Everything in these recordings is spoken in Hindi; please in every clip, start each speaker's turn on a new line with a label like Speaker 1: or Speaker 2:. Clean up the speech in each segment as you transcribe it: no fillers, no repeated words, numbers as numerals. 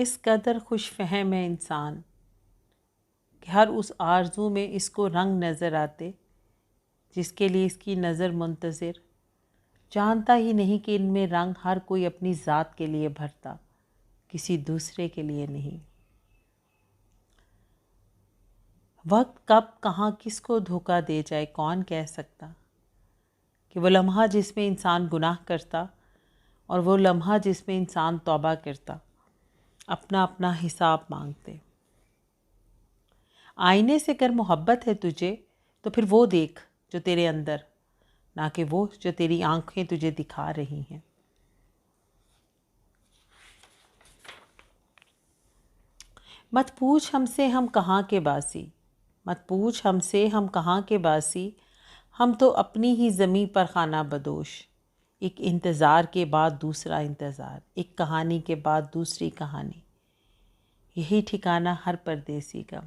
Speaker 1: किस कदर खुशफ़हम है इंसान कि हर उस आरज़ू में इसको रंग नज़र आते जिसके लिए इसकी नज़र मुंतज़िर, जानता ही नहीं कि इनमें रंग हर कोई अपनी ज़ात के लिए भरता, किसी दूसरे के लिए नहीं। वक्त कब कहाँ किसको धोखा दे जाए कौन कह सकता, कि वो लम्हा जिसमें इंसान गुनाह करता और वो लम्हा जिसमें इंसान तौबा करता अपना अपना हिसाब मांगते। आईने से अगर मोहब्बत है तुझे तो फिर वो देख जो तेरे अंदर, ना कि वो जो तेरी आंखें तुझे दिखा रही हैं। मत पूछ हमसे हम कहाँ के बासी, मत पूछ हमसे हम कहाँ के बासी, हम तो अपनी ही ज़मीं पर खाना बदोश। एक इंतज़ार के बाद दूसरा इंतज़ार, एक कहानी के बाद दूसरी कहानी, यही ठिकाना हर परदेसी का।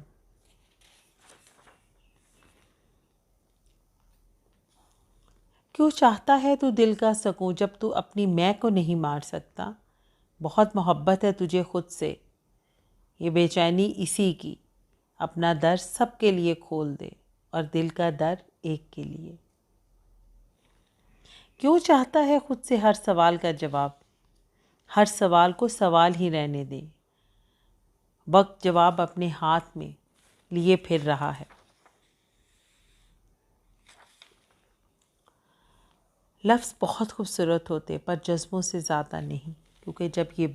Speaker 1: क्यों चाहता है तू दिल का सकूं जब तू अपनी मैं को नहीं मार सकता। बहुत मोहब्बत है तुझे खुद से, ये बेचैनी इसी की। अपना दर सबके लिए खोल दे और दिल का दर एक के लिए। क्यों चाहता है खुद से हर सवाल का जवाब, हर सवाल को सवाल ही रहने दे। वक्त जवाब अपने हाथ में लिए फिर रहा है। लफ्ज़ बहुत खूबसूरत होते पर जज्बों से ज़्यादा नहीं, क्योंकि जब ये